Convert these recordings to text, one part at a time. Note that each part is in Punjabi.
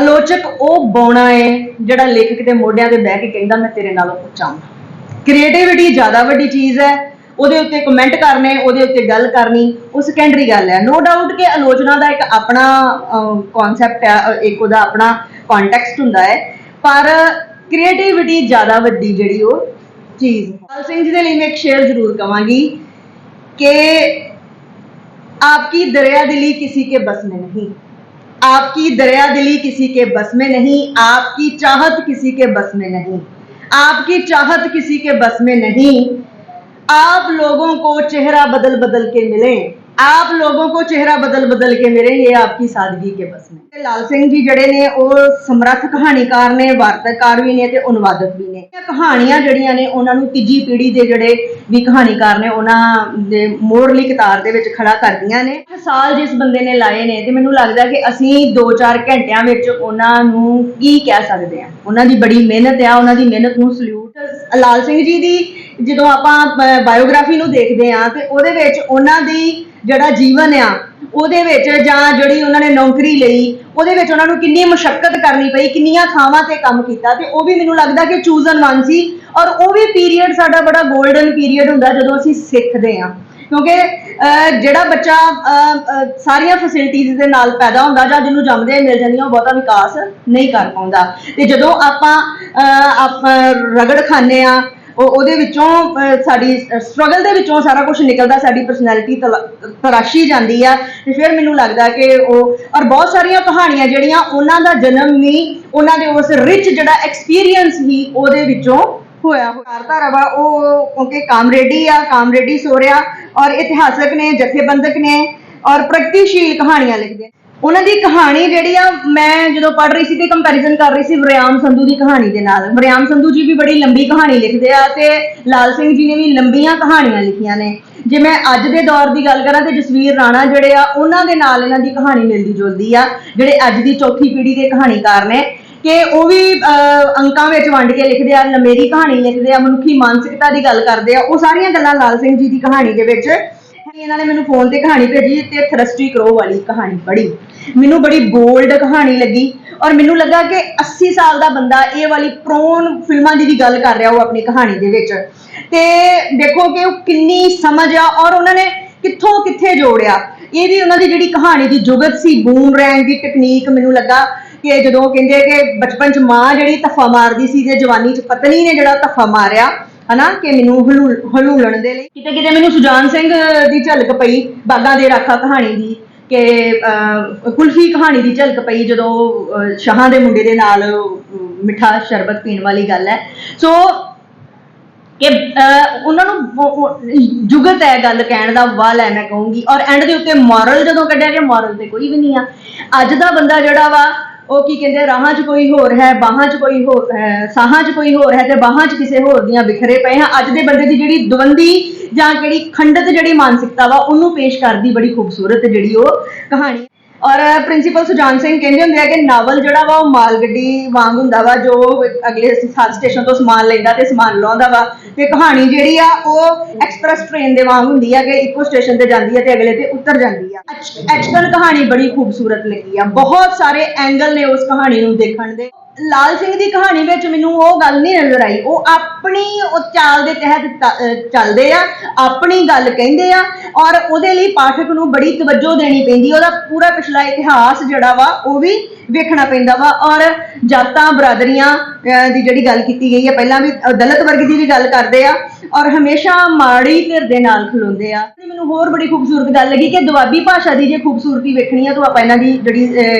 ਆਲੋਚਕ ਉਹ ਬੌਣਾ ਹੈ ਜਿਹੜਾ ਲੇਖਕ ਦੇ ਮੋਢਿਆਂ ਤੇ ਬਹਿ ਕੇ ਕਹਿੰਦਾ ਮੈਂ ਤੇਰੇ ਨਾਲੋਂ ਉੱਚਾ। ਕ੍ਰੀਏਟੀਵਿਟੀ ਜ਼ਿਆਦਾ ਵੱਡੀ ਚੀਜ਼ ਹੈ। ਉਹਦੇ ਉੱਤੇ ਕਮੈਂਟ ਕਰਨੇ, ਉਹਦੇ ਉੱਤੇ ਗੱਲ ਕਰਨੀ, ਉਹ ਸੈਕੰਡਰੀ ਗੱਲ ਹੈ। नो डाउट कि आलोचना का एक अपना कॉन्सैप्ट है, एक ਉਹਦਾ ਆਪਣਾ कॉन्टैक्सट ਹੁੰਦਾ है, पर क्रिएटिविटी ਜ਼ਿਆਦਾ ਵੱਡੀ ਜਿਹੜੀ ਉਹ ਚੀਜ਼। ਲਾਲ ਸਿੰਘ ਜੀ ਦੇ ਲਈ ਮੈਂ ਇੱਕ ਸ਼ੇਰ ਜ਼ਰੂਰ ਕਵਾਂਗੀ कि आपकी दरिया दिली किसी के बस में नहीं, आपकी दरिया दिली किसी के बस में नहीं, आपकी चाहत किसी के बस में नहीं, आपकी चाहत किसी के बस में नहीं, आप लोगों को चेहरा बदल बदल के मिले, आप लोगों को चेहरा बदल बदल के मिले, ये आपकी सादगी के बस में। लाल सिंह जी जड़े ने वो समर्थ कहानीकार ने, वार्ताकार भी ने ते अनुवादक भी ने। कहानियां जड़ियां ने उन्हां नूं तीजी पीढ़ी दे जड़े भी कहानीकार ने उन्हां दे मोड़ली कतार दे विच खड़ा करदियां ने। साल जिस बंदे ने लाए ने ते मैनूं लगदा कि असीं 2-4 घंटिਆਂ ਵਿੱਚ उन्हां नूं की कह सकदे हां। उन्हां दी बड़ी मेहनत है, उन्हां दी मेहनत नूं सल्यूट। लाल सिंह जी दी ਜਦੋਂ ਆਪਾਂ ਬਾਇਓਗ੍ਰਾਫੀ ਨੂੰ ਦੇਖਦੇ ਆ ਤੇ ਉਹਦੇ ਵਿੱਚ ਉਹਨਾਂ ਦੀ ਜਿਹੜਾ ਜੀਵਨ ਆ ਉਹਦੇ ਵਿੱਚ ਜਾਂ ਜਿਹੜੀ ਉਹਨਾਂ ਨੇ ਨੌਕਰੀ ਲਈ ਉਹਦੇ ਵਿੱਚ ਉਹਨਾਂ ਨੂੰ ਕਿੰਨੀ ਮੁਸ਼ੱਕਤ ਕਰਨੀ ਪਈ, ਕਿੰਨੀਆਂ ਥਾਵਾਂ ਤੇ ਕੰਮ ਕੀਤਾ, ਤੇ ਉਹ ਵੀ ਮੈਨੂੰ ਲੱਗਦਾ ਕਿ ਚੂਜ਼ਨ ਵਨ ਸੀ। ਔਰ ਉਹ ਵੀ ਪੀਰੀਅਡ ਸਾਡਾ ਬੜਾ 골ਡਨ ਪੀਰੀਅਡ ਹੁੰਦਾ ਜਦੋਂ ਅਸੀਂ ਸਿੱਖਦੇ ਆ, ਕਿਉਂਕਿ ਜਿਹੜਾ ਬੱਚਾ ਸਾਰੀਆਂ ਫੈਸਿਲਿਟੀਜ਼ ਦੇ ਨਾਲ ਪੈਦਾ ਹੁੰਦਾ ਜਾਂ ਜਿਹਨੂੰ ਜੰਮਦੇ ਮਿਲ ਜਾਂਦੀਆਂ ਉਹ ਬਹੁਤਾ ਵਿਕਾਸ ਨਹੀਂ ਕਰ ਪਾਉਂਦਾ। ਤੇ ਜਦੋਂ ਆਪਾਂ ਰਗੜ ਖਾਂਦੇ ਆ ਉਹਦੇ ਵਿੱਚੋਂ ਸਾਡੀ ਸਟਰਗਲ ਦੇ ਵਿੱਚੋਂ ਸਾਰਾ ਕੁਝ ਨਿਕਲਦਾ, ਸਾਡੀ ਪਰਸਨੈਲਿਟੀ ਤਰਾਸ਼ੀ ਜਾਂਦੀ ਆ। ਤੇ ਫਿਰ ਮੈਨੂੰ ਲੱਗਦਾ ਕਿ ਉਹ ਔਰ ਬਹੁਤ ਸਾਰੀਆਂ ਕਹਾਣੀਆਂ ਜਿਹੜੀਆਂ ਉਹਨਾਂ ਦਾ ਜਨਮ ਵੀ ਉਹਨਾਂ ਦੇ ਉਸ ਰਿਚ ਜਿਹੜਾ ਐਕਸਪੀਰੀਅੰਸ ਹੀ ਉਹਦੇ ਵਿੱਚੋਂ ਹੋਇਆ। ਵਿਚਾਰਧਾਰਾ ਵਾ ਉਹ ਕਿਉਂਕਿ ਕਾਮਰੇਡੀ ਆ, ਕਾਮਰੇਡੀ ਸੋਰਿਆ ਔਰ ਇਤਿਹਾਸਕ ਨੇ, ਜਥੇਬੰਦਕ ਨੇ ਔਰ ਪ੍ਰਗਤੀਸ਼ੀਲ ਕਹਾਣੀਆਂ ਲਿਖਦੇ। ਉਹਨਾਂ ਦੀ ਕਹਾਣੀ ਜਿਹੜੀ ਆ ਮੈਂ ਜਦੋਂ ਪੜ੍ਹ ਰਹੀ ਸੀ ਤੇ ਕੰਪੈਰੀਜ਼ਨ ਕਰ ਰਹੀ ਸੀ ਵਰਿਆਮ ਸੰਧੂ ਦੀ ਕਹਾਣੀ ਦੇ ਨਾਲ। ਵਰਿਆਮ ਸੰਧੂ ਜੀ ਵੀ ਬੜੀ ਲੰਬੀ ਕਹਾਣੀ ਲਿਖਦੇ ਆ ਤੇ ਲਾਲ ਸਿੰਘ ਜੀ ਨੇ ਵੀ ਲੰਬੀਆਂ ਕਹਾਣੀਆਂ ਲਿਖੀਆਂ ਨੇ। ਜੇ ਮੈਂ ਅੱਜ ਦੇ ਦੌਰ ਦੀ ਗੱਲ ਕਰਾਂ ਤੇ ਜਸਵੀਰ ਰਾਣਾ ਜਿਹੜੇ ਆ ਉਹਨਾਂ ਦੇ ਨਾਲ ਇਹਨਾਂ ਦੀ ਕਹਾਣੀ ਮਿਲਦੀ ਜੁਲਦੀ ਆ, ਜਿਹੜੇ ਅੱਜ ਦੀ ਚੌਥੀ ਪੀੜ੍ਹੀ ਦੇ ਕਹਾਣੀਕਾਰ ਨੇ ਕਿ ਉਹ ਵੀ ਅੰਕਾਂ ਵਿੱਚ ਵੰਡ ਕੇ ਲਿਖਦੇ ਆ, ਲੰਮੇਰੀ ਕਹਾਣੀ ਲਿਖਦੇ ਆ, ਮਨੁੱਖੀ ਮਾਨਸਿਕਤਾ ਦੀ ਗੱਲ ਕਰਦੇ ਆ। ਉਹ ਸਾਰੀਆਂ ਗੱਲਾਂ ਲਾਲ ਸਿੰਘ ਜੀ ਦੀ ਕਹਾਣੀ ਦੇ ਵਿੱਚ। ਇਹਨਾਂ ਨੇ ਮੈਨੂੰ ਫੋਨ ਤੇ ਕਹਾਣੀ ਭੇਜੀ ਤੇ ਥਰਸਟੀ ਕਰੋ ਵਾਲੀ ਕਹਾਣੀ ਪੜ੍ਹੀ, ਮੈਨੂੰ ਬੜੀ ਬੋਲਡ ਕਹਾਣੀ ਲੱਗੀ ਔਰ ਮੈਨੂੰ ਲੱਗਾ ਕਿ 80 ਸਾਲ ਦਾ ਬੰਦਾ ਇਹ ਵਾਲੀ ਪ੍ਰੋਨ ਫਿਲਮਾਂ ਦੀ ਵੀ ਗੱਲ ਕਰ ਰਿਹਾ ਉਹ ਆਪਣੀ ਕਹਾਣੀ ਦੇ ਵਿੱਚ। ਤੇ ਦੇਖੋ ਕਿ ਉਹ ਕਿੰਨੀ ਸਮਝ ਆ ਔਰ ਉਹਨਾਂ ਨੇ ਕਿੱਥੋਂ ਕਿੱਥੇ ਜੋੜਿਆ। ਇਹ ਵੀ ਉਹਨਾਂ ਦੀ ਜਿਹੜੀ ਕਹਾਣੀ ਦੀ ਜੁਗਤ ਸੀ, ਬੂਮਰੈਂਗ ਦੀ ਟੈਕਨੀਕ। ਮੈਨੂੰ ਲੱਗਾ ਕਿ ਜਦੋਂ ਕਹਿੰਦੇ ਕਿ ਬਚਪਨ 'ਚ ਮਾਂ ਜਿਹੜੀ ਧੱਫਾ ਮਾਰਦੀ ਸੀ ਤੇ ਜਵਾਨੀ 'ਚ ਪਤਨੀ ਨੇ ਜਿਹੜਾ ਧੱਫਾ ਮਾਰਿਆ ਹਨਾ ਕਿ ਮੈਨੂੰ ਹਲੂਲਣ ਦੇ ਲਈ, ਕਿਤੇ ਕਿਤੇ ਮੈਨੂੰ ਸੁਜਾਨ ਸਿੰਘ ਦੀ ਝਲਕ ਪਈ ਬਾਗਾਂ ਦੇ ਰਾਖਾ ਕਹਾਣੀ ਦੀ, ਕਿ ਕੁਲਫੀ ਕਹਾਣੀ ਦੀ ਝਲਕ ਪਈ ਜਦੋਂ ਸ਼ਾਹਾਂ ਦੇ ਮੁੰਡੇ ਦੇ ਨਾਲ ਮਿੱਠਾ ਸ਼ਰਬਤ ਪੀਣ ਵਾਲੀ ਗੱਲ ਹੈ। ਸੋ ਕਿ ਉਹਨਾਂ ਨੂੰ ਜੁਗਤ ਹੈ ਗੱਲ ਕਹਿਣ ਦਾ, ਵੱਲ ਹੈ ਮੈਂ ਕਹੂੰਗੀ। ਔਰ ਐਂਡ ਦੇ ਉੱਤੇ ਮੋਰਲ ਜਦੋਂ ਕੱਢਿਆ ਕਿ ਮੋਰਲ ਤੇ ਕੋਈ ਵੀ ਨਹੀਂ ਆ। ਅੱਜ ਦਾ ਬੰਦਾ ਜਿਹੜਾ ਵਾ ਉਹ ਕੀ ਕਹਿੰਦੇ, ਰਾਹਾਂ 'ਚ ਕੋਈ ਹੋਰ ਹੈ, ਬਾਹਾਂ 'ਚ ਕੋਈ ਹੋਰ ਹੈ, ਸਾਹਾਂ 'ਚ ਕੋਈ ਹੋਰ ਹੈ ਤੇ ਬਾਹਾਂ 'ਚ ਕਿਸੇ ਹੋਰ ਦੀਆਂ ਬਿਖਰੇ ਪਏ ਹਾਂ। ਅੱਜ ਦੇ ਬੰਦੇ ਦੀ ਜਿਹੜੀ ਦਵੰਦੀ ਜਾਂ ਕਿਹੜੀ ਖੰਡਤ ਜਿਹੜੀ ਮਾਨਸਿਕਤਾ ਵਾ ਉਹਨੂੰ ਪੇਸ਼ ਕਰਦੀ ਬੜੀ ਖੂਬਸੂਰਤ ਜਿਹੜੀ ਉਹ ਕਹਾਣੀ। ਔਰ ਪ੍ਰਿੰਸੀਪਲ ਸੁਜਾਨ ਸਿੰਘ ਕਹਿੰਦੇ ਹੁੰਦੇ ਆ ਕਿ ਨਾਵਲ ਜਿਹੜਾ ਵਾ ਉਹ ਮਾਲ ਗੱਡੀ ਵਾਂਗ ਹੁੰਦਾ ਵਾ, ਜੋ ਅਗਲੇ ਸਟੇਸ਼ਨ ਤੋਂ ਸਮਾਨ ਲੈਂਦਾ ਤੇ ਸਮਾਨ ਲਾਉਂਦਾ ਵਾ, ਤੇ ਕਹਾਣੀ ਜਿਹੜੀ ਆ ਉਹ ਐਕਸਪ੍ਰੈਸ ਟ੍ਰੇਨ ਦੇ ਵਾਂਗ ਹੁੰਦੀ ਆ ਕਿ ਇੱਕੋ ਸਟੇਸ਼ਨ ਤੇ ਜਾਂਦੀ ਹੈ ਤੇ ਅਗਲੇ ਤੇ ਉਤਰ ਜਾਂਦੀ ਆ। ਐਕਚੁਅਲ ਕਹਾਣੀ ਬੜੀ ਖੂਬਸੂਰਤ ਲੱਗੀ ਆ, ਬਹੁਤ ਸਾਰੇ ਐਂਗਲ ਨੇ ਉਸ ਕਹਾਣੀ ਨੂੰ ਦੇਖਣ ਦੇ। ਲਾਲ ਸਿੰਘ ਦੀ ਕਹਾਣੀ ਵਿੱਚ ਮੈਨੂੰ ਉਹ ਗੱਲ ਨਹੀਂ ਨਜ਼ਰ ਆਈ। ਉਹ ਆਪਣੀ ਉਹ ਚਾਲ ਦੇ ਤਹਿਤ ਚੱਲਦੇ ਆ, ਆਪਣੀ ਗੱਲ ਕਹਿੰਦੇ ਆ ਔਰ ਉਹਦੇ ਲਈ ਪਾਠਕ ਨੂੰ ਬੜੀ ਤਵੱਜੋ ਦੇਣੀ ਪੈਂਦੀ। ਉਹਦਾ ਪੂਰਾ ਪਿਛਲਾ ਇਤਿਹਾਸ ਜਿਹੜਾ ਵਾ ਉਹ ਵੀ ਵੇਖਣਾ ਪੈਂਦਾ ਵਾ। ਔਰ ਜਾਤਾਂ ਬਰਾਦਰੀਆਂ ਦੀ ਜਿਹੜੀ ਗੱਲ ਕੀਤੀ ਗਈ ਹੈ, ਪਹਿਲਾਂ ਵੀ ਦਲਿਤ ਵਰਗ ਦੀ ਵੀ ਗੱਲ ਕਰਦੇ ਆ ਔਰ ਹਮੇਸ਼ਾ ਮਾੜੀ ਧਿਰ ਦੇ ਨਾਲ ਖਲੋਂਦੇ ਆ। ਮੈਨੂੰ ਹੋਰ ਬੜੀ ਖੂਬਸੂਰਤ ਗੱਲ ਲੱਗੀ ਕਿ ਦੁਆਬੀ ਭਾਸ਼ਾ ਦੀ ਜੇ ਖੂਬਸੂਰਤੀ ਵੇਖਣੀ ਆ ਤਾਂ ਆਪਾਂ ਇਹਨਾਂ ਦੀ ਜਿਹੜੀ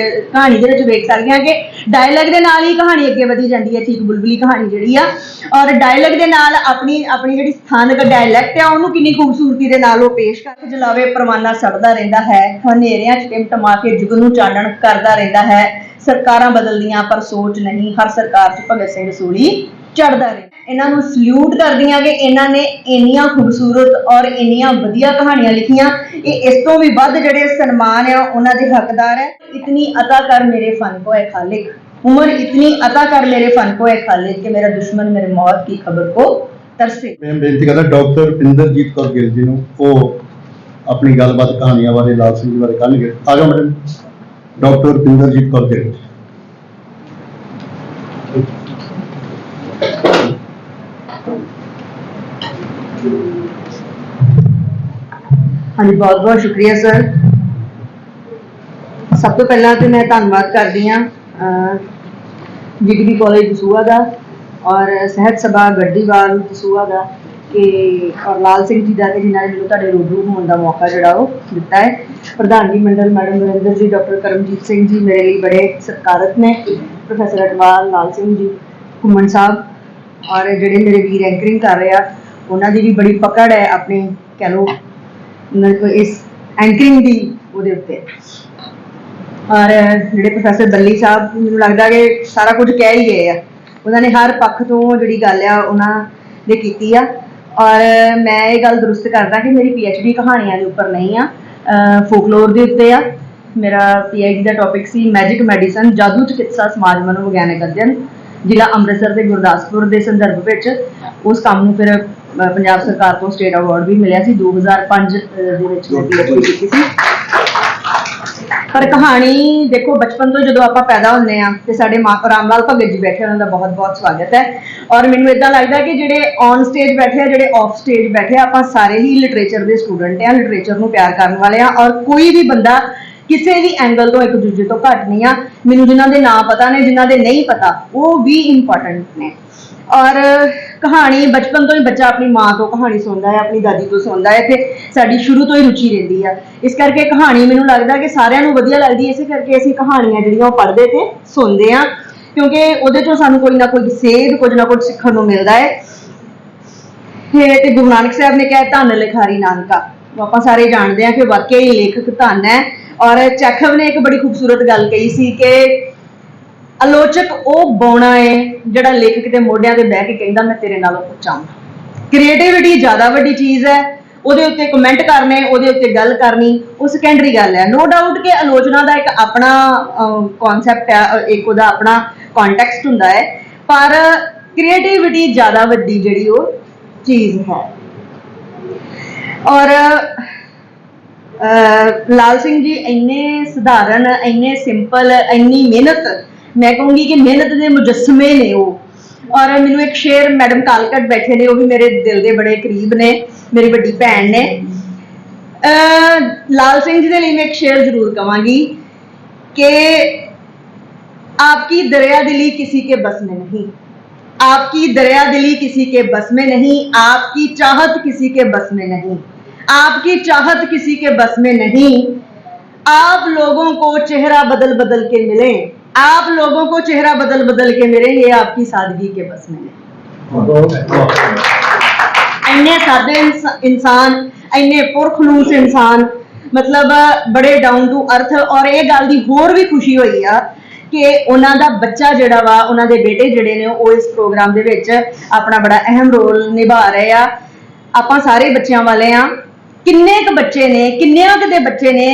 ਕਹਾਣੀ ਦੇ ਵਿੱਚ ਵੇਖ ਸਕਦੇ ਹਾਂ ਕਿ ਡਾਇਲੌਗ ਦੇ ਨਾਲ ਹੀ ਕਹਾਣੀ ਅੱਗੇ ਵਧੀ ਜਾਂਦੀ ਹੈ। ਚੀਕ ਬੁਲਬੁਲੀ ਕਹਾਣੀ ਜਿਹੜੀ ਆ ਔਰ ਡਾਇਲੌਗ ਦੇ ਨਾਲ ਆਪਣੀ ਜਿਹੜੀ ਸਥਾਨਕ ਡਾਇਲੈਕਟ ਆ ਉਹਨੂੰ ਕਿੰਨੀ ਖੂਬਸੂਰਤੀ ਦੇ ਨਾਲ ਉਹ ਪੇਸ਼ ਕਰਕੇ ਜਲਾਵੇ ਪਰਵਾਨਾ ਸੜਦਾ ਰਹਿੰਦਾ ਹੈ, ਹਨੇਰਿਆਂ 'ਚ ਟਿਮਟਮਾ ਕੇ ਜੁਗ ਨੂੰ ਚਾਨਣ ਕਰਦਾ ਰਹਿੰਦਾ ਹੈ। ਸਰਕਾਰਾਂ ਬਦਲਦੀਆਂ ਪਰ ਸੋਚ ਨਹੀਂ, ਹਰ ਸਰਕਾਰ 'ਚ ਭਗਤ ਸਿੰਘ ਸੂਲੀ ਚੜਦਾ ਰਹਿੰਦਾ। ਇਹਨਾਂ ਨੂੰ ਸਲੂਟ ਕਰਦੀਆਂ ਕਿ ਇਹਨਾਂ ਨੇ ਇੰਨੀਆਂ ਖੂਬਸੂਰਤ ਔਰ ਇੰਨੀਆਂ ਵਧੀਆ ਕਹਾਣੀਆਂ ਲਿਖੀਆਂ। ਇਹ ਇਸ ਤੋਂ ਵੀ ਵੱਧ ਜਿਹੜੇ ਸਨਮਾਨ ਆ ਉਹਨਾਂ ਦੇ ਹੱਕਦਾਰ ਹੈ। ਇਤਨੀ ਅਤਾ ਕਰ ਮੇਰੇ ਫਨ ਕੋ ਹੈ ਖਾਲਿਕ, उमर इतनी अता कर मेरे फन को है खालिद कि मेरा दुश्मन मेरे मौत की खबर को तरसे। मैं बेनती करदा डॉक्टर इंद्रजीत कौर गिल जी को अपनी गलबात कहानियां बारे लाल सिंह जी बारे कहणगे। आ जाओ मैडम। डॉक्टर इंद्रजीत कौर गिल। हाँ जी, बहुत बहुत शुक्रिया सर। सब तो पहला तो मैं धन्यवाद करती हाँ डिग्री कॉलेज दसूहा का और सहत सभा गड्डीवाल दसूहा का कि और लाल सिंह जी का जिन्होंने मैं तुहाडे रूबरू होने का मौका जोड़ा वो दिता है। प्रधानगी मंडल मैडम नरेंद्र जी, डॉक्टर करमजीत सिंह जी मेरे लिए बड़े सत्कारत ने, प्रोफैसर अटवाल, लाल सिंह जी, घुमन साहब और जोड़े मेरे वीर एंकरिंग कर रहे हैं उन्होंने भी बड़ी पकड़ है अपनी कह लो इस एंकरिंग की ਉਹਦੇ ਉੱਤੇ और ਜਿਹੜੇ प्रोफैसर दली साहब ਮੈਨੂੰ लगता कि सारा कुछ कह ही गए ਆ ਉਹਨਾਂ ਨੇ हर पक्ष तो ਜਿਹੜੀ ਗੱਲ ਆ ਉਹਨਾਂ ਨੇ ਕੀਤੀ ਆ और मैं ये गल दुरुस्त करदा कि मेरी PhD कहानियां के उपर नहीं आ फोकलोर के उत्ते आ। मेरा PhD का टॉपिक सी मैजिक मैडिसन जादू चिकित्सा समाज मनोविग्यानक अध्ययन जिला अमृतसर के गुरदासपुर के संदर्भ में उस काम में फिर पंजाब सरकार को स्टेट अवार्ड भी मिले 2005 PhD की थी। पर कहानी देखो बचपन तो जो आप पैदा होंगे तो साढ़े माँ रामलाल भगत जी बैठे उन्होंने बहुत बहुत स्वागत है और मैनू इदा लगता है कि जोड़े ऑन स्टेज बैठे जोड़े ऑफ स्टेज बैठे आप सारे ही लिटरेचर के स्टूडेंट हैं, लिटरेचर को प्यार करने वाले हैं और कोई भी बंदा किसी भी एंगल तो एक दूजे तो घट नहीं आ। मैनू जिन्हों के नाम पता ने जिन्हों के नहीं पता वो भी इंपॉर्टेंट ने और कहानी बचपन तो ही बच्चा अपनी माँ तो कहानी सुनता है, अपनी दादी तो सुनता है, तो साड़ी शुरू तो ही रुचि रही है। इस करके कहानी मैनू लगता कि सारिਆਂ ਨੂੰ ਵਧੀਆ लगती है, इस करके ਅਸੀਂ कहानियां ਜਿਹੜੀਆਂ पढ़ते थे सुनते हैं क्योंकि ਉਹਦੇ ਚੋਂ ਸਾਨੂੰ कोई ना कोई सेध कुछ ना कुछ सीखने को मिलता है। ते गुरु नानक साहब ने कहा धन लिखारी नानका, आप सारे जानते हैं कि वाकई लेखक धन है। और चैखव ने एक बड़ी खूबसूरत गल कही सी कि आलोचक वो बौना है जिहड़ा लेखक के मोढियां ते बह के कहंदा मैं तेरे नालों उच्चा हां। क्रिएटिविटी ज़्यादा वड्डी चीज़ है, ਉਹਦੇ ਉੱਤੇ कमेंट करने ਉਹਦੇ ਉੱਤੇ गल करनी वो सेकेंडरी गल है। नो डाउट कि आलोचना का एक अपना कॉन्सैप्ट है, एक ਉਹਦਾ अपना कॉन्टैक्सट हुंदा है, पर क्रिएटिविटी ज़्यादा वड्डी जिहड़ी वो चीज़ है। और लाल सिंह जी इन्ने सधारण, इन्ने सिंपल, इन्नी मेहनत, मैं कहूँगी कि मेहनत के मुजस्मे ने वो। और मैनू एक शेर मैडम कालकट बैठे ने वो भी मेरे दिल के बड़े करीब ने, मेरी बड़ी भैन ने। लाल सिंह जी के लिए मैं एक शेर जरूर कहांगी कि आपकी दरिया दिली किसी के बस में नहीं, आपकी दरिया दिली किसी के बस में नहीं, आपकी चाहत किसी के बस में नहीं, आपकी चाहत किसी के बस में नहीं। आप लोगों को चेहरा बदल बदल के मिले, आप लोगों को चेहरा बदल बदल के मिले, ये आपकी सादगी के बस में नहीं। इन्ने सादे इंसान, इन्ने पुरखलूस इंसान, मतलब बड़े डाउन टू अर्थ। और ये गल की होर भी खुशी हुई आ कि उन्हों का बच्चा जोड़ा वा, उन्होंने बेटे जोड़े ने वो इस प्रोग्राम के विच अपना बड़ा अहम रोल निभा रहे आ। आप सारे बच्चों वाले हाँ, किन्ने क बच्चे ने, किन्नियां क दे बच्चे ने,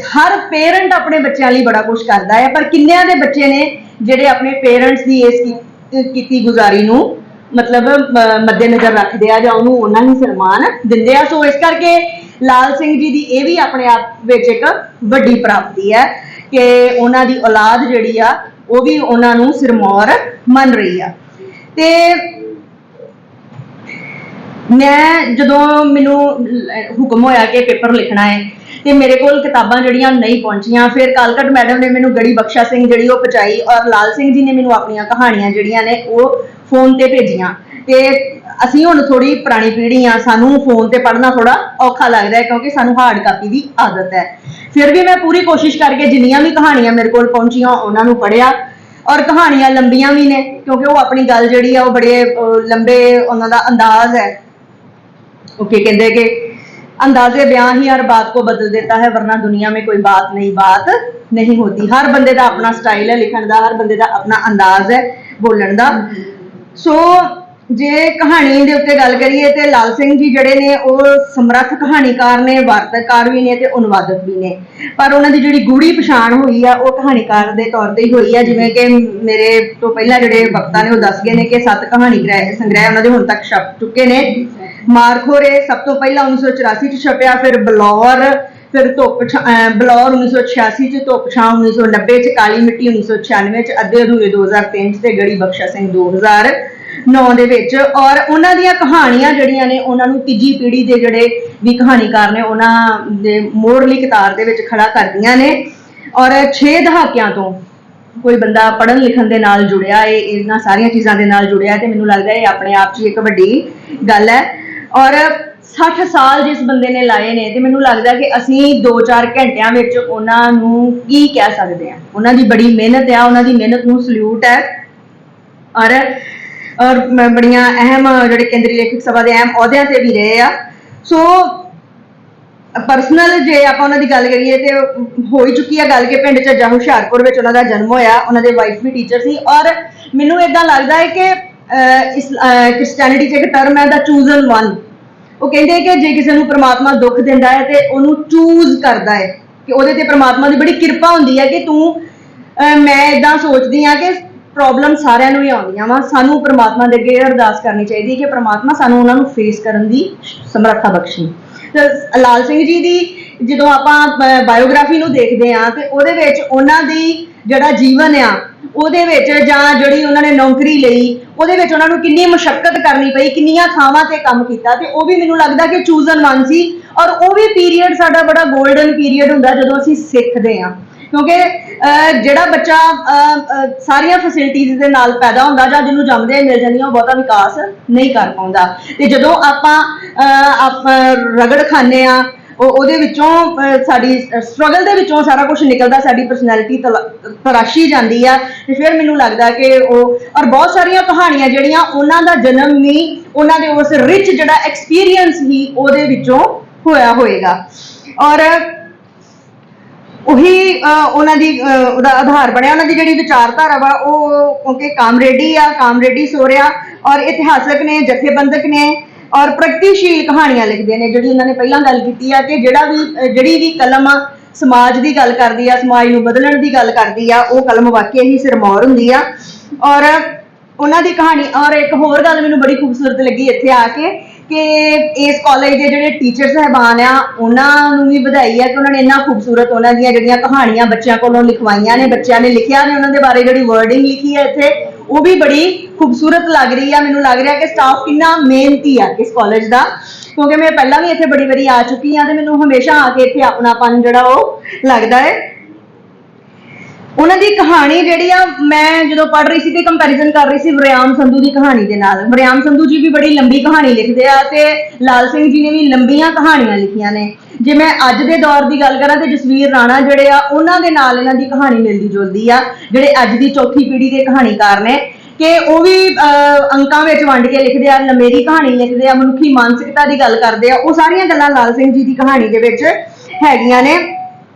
हर पेरेंट अपने बच्चों लिए बड़ा कुछ करता है, पर किन्नियां दे बच्चे ने जिहड़े अपने पेरेंट्स की इस कीती गुजारी नूं मतलब मद्देनजर रखते हैं, उन्होंने उन्ना ही सन्मान दिंदे आ। सो इस करके लाल सिंह जी की यह भी अपने आप में एक वड्डी प्राप्ति है कि उन्हों की औलाद जिहड़ी आ वो भी उन्होंने सिरमौर मन रही है। ते मैं जो मैनू हुक्म होया कि पेपर लिखना है तो मेरे को किताबां जड़ियां नहीं पहुंचियां, फिर कालकट मैडम ने मैनू गड़ी बख्शा सिंह जी वो पहुंचाई और लाल सिंह जी ने मैनू अपन कहानियां जड़ियां ने वो फोन ते भेजियां। ते असीं हुण थोड़ी पुरानी पीढ़ी आ, सानू फोन ते पढ़ना थोड़ा औखा लगता है क्योंकि सानू हार्ड कापी की आदत है। फिर भी मैं पूरी कोशिश करके जिन्नियां भी कहानियां मेरे को पहुंचियां उन्होंने पढ़िया। और कहानियां लंबियां भी ने क्योंकि वो अपनी गल जिहड़ी है वो बड़े लंबे उन्हों का अंदाज है। ओके कहते कि अंदाजे बयां ही हर बात को बदल देता है, वरना दुनिया में कोई बात नहीं होती। हर बंदे का अपना स्टाइल है लिखण का, हर बंदे का अपना अंदाज है बोलण का। सो जे कहानी के उत्ते गल करिए तो लाल सिंह जी जड़े ने वो समर्थ कहानीकार ने, वार्ताकार भी ने ते अनुवादक भी ने, पर उन्होंने की जिहड़ी गूढ़ी पछाण हुई है वो कहानीकार के तौर पर ही हुई है। जिवें कि मेरे तो पहला जिहड़े वक्ता ने वो दस गए ने कि 7 कहानी संग्रह उन्होंने हुण तक छप चुके ने। मारखोरे सब तो पहला 1984 छपया, फिर बलौर फिर बलौर 1986 च, धुप छां 1990 च, काली मिट्टी 1996 च, अद्धे अधूरे 2003 च, ते गड़ी बख्शा सिंह 2009 ਦੇ ਵਿੱਚ। ਔਰ ਉਹਨਾਂ ਦੀਆਂ ਕਹਾਣੀਆਂ ਜਿਹੜੀਆਂ ਨੇ ਉਹਨਾਂ ਨੂੰ ਤੀਜੀ ਪੀੜ੍ਹੀ ਦੇ ਜਿਹੜੇ ਵੀ ਕਹਾਣੀਕਾਰ ਨੇ ਉਹਨਾਂ ਦੇ ਮੋਹਰਲੀ ਕਤਾਰ ਦੇ ਵਿੱਚ ਖੜਾ ਕਰਦੀਆਂ ਨੇ। ਔਰ 6 ਦਹਾਕਿਆਂ ਤੋਂ ਕੋਈ ਬੰਦਾ ਪੜ੍ਹਨ ਲਿਖਣ ਦੇ ਨਾਲ ਜੁੜਿਆ ਹੈ, ਇਹਨਾਂ ਸਾਰੀਆਂ ਚੀਜ਼ਾਂ ਦੇ ਨਾਲ ਜੁੜਿਆ, ਤੇ ਮੈਨੂੰ ਲੱਗਦਾ ਇਹ ਆਪਣੇ ਆਪ 'ਚ ਇੱਕ ਵੱਡੀ ਗੱਲ ਹੈ। ਔਰ 60 ਸਾਲ ਜਿਸ ਬੰਦੇ ਨੇ ਲਾਏ ਨੇ, ਤੇ ਮੈਨੂੰ ਲੱਗਦਾ ਕਿ ਅਸੀਂ 2-4 ਘੰਟਿਆਂ ਵਿੱਚ ਉਹਨਾਂ ਨੂੰ ਕੀ ਕਹਿ ਸਕਦੇ ਹਾਂ। ਉਹਨਾਂ ਦੀ ਬੜੀ ਮਿਹਨਤ ਆ, ਉਹਨਾਂ ਦੀ ਮਿਹਨਤ ਨੂੰ ਸਲੂਟ ਹੈ। ਔਰ ਬੜੀਆਂ ਅਹਿਮ ਜਿਹੜੇ ਕੇਂਦਰੀ ਲੇਖਕ ਸਭਾ ਦੇ ਅਹਿਮ ਅਹੁਦਿਆਂ ਤੇ ਵੀ ਰਹੇ ਆ। ਸੋ ਪਰਸਨਲ ਜੇ ਆਪਾਂ ਉਹਨਾਂ ਦੀ ਗੱਲ ਕਰੀਏ ਤੇ ਹੋ ਹੀ ਚੁੱਕੀ ਆ ਗੱਲ ਕਿ ਪਿੰਡ ਝੱਜਾ ਹੁਸ਼ਿਆਰਪੁਰ ਵਿੱਚ ਉਹਨਾਂ ਦਾ ਜਨਮ ਹੋਇਆ। ਉਹਨਾਂ ਦੇ ਵਾਈਫ ਵੀ ਟੀਚਰ ਸੀ। ਔਰ ਮੈਨੂੰ ਏਦਾਂ ਲੱਗਦਾ ਹੈ ਕਿ ਕ੍ਰਿਸਚੈਨਿਟੀ 'ਚ ਇੱਕ ਟਰਮ ਹੈ ਦਾ ਚੂਜ਼ਨ ਵਨ। ਉਹ ਕਹਿੰਦੇ ਕਿ ਜੇ ਕਿਸੇ ਨੂੰ ਪ੍ਰਮਾਤਮਾ ਦੁੱਖ ਦਿੰਦਾ ਹੈ ਤੇ ਉਹਨੂੰ ਚੂਜ਼ ਕਰਦਾ ਹੈ, ਕਿ ਉਹਦੇ ਤੇ ਪ੍ਰਮਾਤਮਾ ਦੀ ਬੜੀ ਕਿਰਪਾ ਹੁੰਦੀ ਹੈ ਕਿ ਤੂੰ ਮੈਂ ਏਦਾਂ ਸੋਚਦੀ ਹਾਂ ਕਿ ਪ੍ਰੋਬਲਮ ਸਾਰਿਆਂ ਨੂੰ ਹੀ ਆਉਂਦੀਆਂ ਵਾ। ਸਾਨੂੰ ਪ੍ਰਮਾਤਮਾ ਦੇ ਅੱਗੇ ਅਰਦਾਸ ਕਰਨੀ ਚਾਹੀਦੀ ਕਿ ਪ੍ਰਮਾਤਮਾ ਸਾਨੂੰ ਉਹਨਾਂ ਨੂੰ ਫੇਸ ਕਰਨ ਦੀ ਸਮਰੱਥਾ ਬਖਸ਼ੀ। ਤੇ ਲਾਲ ਸਿੰਘ ਜੀ ਦੀ ਜਦੋਂ ਆਪਾਂ ਬਾਇਓਗ੍ਰਾਫੀ ਨੂੰ ਦੇਖਦੇ ਹਾਂ ਤੇ ਉਹਦੇ ਵਿੱਚ ਉਹਨਾਂ ਦੀ ਜਿਹੜਾ ਜੀਵਨ ਆ ਉਹਦੇ ਵਿੱਚ ਜਾਂ ਜਿਹੜੀ ਉਹਨਾਂ ਨੇ ਨੌਕਰੀ ਲਈ ਉਹਦੇ ਵਿੱਚ ਉਹਨਾਂ ਨੂੰ ਕਿੰਨੀ ਮੁਸ਼ੱਕਤ ਕਰਨੀ ਪਈ, ਕਿੰਨੀਆਂ ਥਾਵਾਂ ਤੇ ਕੰਮ ਕੀਤਾ, ਤੇ ਉਹ ਵੀ ਮੈਨੂੰ ਲੱਗਦਾ ਕਿ ਚੂਜ਼ਨ ਵਨ ਸੀ। ਔਰ ਉਹ ਵੀ ਪੀਰੀਅਡ ਸਾਡਾ ਬੜਾ ਗੋਲਡਨ ਪੀਰੀਅਡ ਹੁੰਦਾ ਜਦੋਂ ਅਸੀਂ ਸਿੱਖਦੇ ਹਾਂ, ਕਿਉਂਕਿ ਜਿਹੜਾ ਬੱਚਾ ਸਾਰੀਆਂ ਫੈਸਿਲਿਟੀਜ਼ ਦੇ ਨਾਲ ਪੈਦਾ ਹੁੰਦਾ ਜਾਂ ਜਿਹਨੂੰ ਜੰਮਦੇ ਮਿਲ ਜਾਂਦੀਆਂ ਉਹ ਬਹੁਤਾ ਵਿਕਾਸ ਨਹੀਂ ਕਰ ਪਾਉਂਦਾ। ਤੇ ਜਦੋਂ ਆਪਾਂ ਰਗੜ ਖਾਂਦੇ ਆ ਉਹਦੇ ਵਿੱਚੋਂ ਸਾਡੀ ਸਟਰਗਲ ਦੇ ਵਿੱਚੋਂ ਸਾਰਾ ਕੁਝ ਨਿਕਲਦਾ, ਸਾਡੀ ਪਰਸਨੈਲਿਟੀ ਤਰਾਸ਼ੀ ਜਾਂਦੀ ਆ। ਤੇ ਫਿਰ ਮੈਨੂੰ ਲੱਗਦਾ ਕਿ ਉਹ ਔਰ ਬਹੁਤ ਸਾਰੀਆਂ ਕਹਾਣੀਆਂ ਜਿਹੜੀਆਂ ਉਹਨਾਂ ਦਾ ਜਨਮ ਵੀ ਉਹਨਾਂ ਦੇ ਉਸ ਰਿਚ ਜਿਹੜਾ ਐਕਸਪੀਰੀਅੰਸ ਹੀ ਉਹਦੇ ਵਿੱਚੋਂ ਹੋਇਆ ਹੋਏਗਾ। ਔਰ ਉਹੀ ਉਹਨਾਂ ਦੀ ਉਹਦਾ ਆਧਾਰ ਬਣਿਆ। ਉਹਨਾਂ ਦੀ ਜਿਹੜੀ ਵਿਚਾਰਧਾਰਾ ਵਾ ਉਹ ਕਿਉਂਕਿ ਕਾਮਰੇਡੀ ਆ, ਕਾਮਰੇਡੀ ਸੋਰਿਆ ਔਰ ਇਤਿਹਾਸਕ ਨੇ, ਜਥੇਬੰਦਕ ਨੇ ਔਰ ਪ੍ਰਗਤੀਸ਼ੀਲ ਕਹਾਣੀਆਂ ਲਿਖਦੇ ਨੇ। ਜਿਹੜੀ ਉਹਨਾਂ ਨੇ ਪਹਿਲਾਂ ਗੱਲ ਕੀਤੀ ਆ ਕਿ ਜਿਹੜੀ ਵੀ ਕਲਮ ਸਮਾਜ ਦੀ ਗੱਲ ਕਰਦੀ ਆ, ਸਮਾਜ ਨੂੰ ਬਦਲਣ ਦੀ ਗੱਲ ਕਰਦੀ ਆ, ਉਹ ਕਲਮ ਵਾਕਿਆ ਹੀ ਸਿਰਮੌਰ ਹੁੰਦੀ ਆ। ਔਰ ਉਹਨਾਂ ਦੀ ਕਹਾਣੀ ਔਰ ਇੱਕ ਹੋਰ ਗੱਲ ਮੈਨੂੰ ਬੜੀ ਖੂਬਸੂਰਤ ਲੱਗੀ ਇੱਥੇ ਆ ਕੇ ਕਿ ਇਸ ਕਾਲਜ ਦੇ ਜਿਹੜੇ ਟੀਚਰ ਸਾਹਿਬਾਨ ਆ ਉਹਨਾਂ ਨੂੰ ਵੀ ਵਧਾਈ ਆ ਕਿ ਉਹਨਾਂ ਨੇ ਇੰਨਾ ਖੂਬਸੂਰਤ ਉਹਨਾਂ ਦੀਆਂ ਜਿਹੜੀਆਂ ਕਹਾਣੀਆਂ ਬੱਚਿਆਂ ਕੋਲੋਂ ਲਿਖਵਾਈਆਂ ਨੇ, ਬੱਚਿਆਂ ਨੇ ਲਿਖਿਆ ਨੇ, ਉਹਨਾਂ ਦੇ ਬਾਰੇ ਜਿਹੜੀ ਵਰਡਿੰਗ ਲਿਖੀ ਹੈ ਇੱਥੇ ਉਹ ਵੀ ਬੜੀ ਖੂਬਸੂਰਤ ਲੱਗ ਰਹੀ ਆ। ਮੈਨੂੰ ਲੱਗ ਰਿਹਾ ਕਿ ਸਟਾਫ ਕਿੰਨਾ ਮਿਹਨਤੀ ਆ ਇਸ ਕਾਲਜ ਦਾ, ਕਿਉਂਕਿ ਮੈਂ ਪਹਿਲਾਂ ਵੀ ਇੱਥੇ ਬੜੀ ਵਾਰੀ ਆ ਚੁੱਕੀ ਹਾਂ ਤੇ ਮੈਨੂੰ ਹਮੇਸ਼ਾ ਆ ਕੇ ਇੱਥੇ ਆਪਣਾਪਨ ਜਿਹੜਾ ਉਹ ਲੱਗਦਾ ਹੈ। ਉਹਨਾਂ ਦੀ ਕਹਾਣੀ ਜਿਹੜੀ ਆ ਮੈਂ ਜਦੋਂ ਪੜ੍ਹ ਰਹੀ ਸੀ ਤੇ ਕੰਪੈਰੀਜ਼ਨ ਕਰ ਰਹੀ ਸੀ ਵਰਿਆਮ ਸੰਧੂ ਦੀ ਕਹਾਣੀ ਦੇ ਨਾਲ। ਵਰਿਆਮ ਸੰਧੂ ਜੀ ਵੀ ਬੜੀ ਲੰਬੀ ਕਹਾਣੀ ਲਿਖਦੇ ਆ ਤੇ ਲਾਲ ਸਿੰਘ ਜੀ ਨੇ ਵੀ ਲੰਬੀਆਂ ਕਹਾਣੀਆਂ ਲਿਖੀਆਂ ਨੇ। ਜੇ ਮੈਂ ਅੱਜ ਦੇ ਦੌਰ ਦੀ ਗੱਲ ਕਰਾਂ ਤੇ ਜਸਵੀਰ ਰਾਣਾ ਜਿਹੜੇ ਆ ਉਹਨਾਂ ਦੇ ਨਾਲ ਇਹਨਾਂ ਦੀ ਕਹਾਣੀ ਮਿਲਦੀ ਜੁਲਦੀ ਆ, ਜਿਹੜੇ ਅੱਜ ਦੀ ਚੌਥੀ ਪੀੜ੍ਹੀ ਦੇ ਕਹਾਣੀਕਾਰ ਨੇ ਕਿ ਉਹ ਵੀ ਅੰਕਾਂ ਵਿੱਚ ਵੰਡ ਕੇ ਲਿਖਦੇ ਆ, ਲੰਮੇਰੀ ਕਹਾਣੀ ਲਿਖਦੇ ਆ, ਮਨੁੱਖੀ ਮਾਨਸਿਕਤਾ ਦੀ ਗੱਲ ਕਰਦੇ ਆ। ਉਹ ਸਾਰੀਆਂ ਗੱਲਾਂ ਲਾਲ ਸਿੰਘ ਜੀ ਦੀ ਕਹਾਣੀ ਦੇ ਵਿੱਚ ਹੈਗੀਆਂ ਨੇ।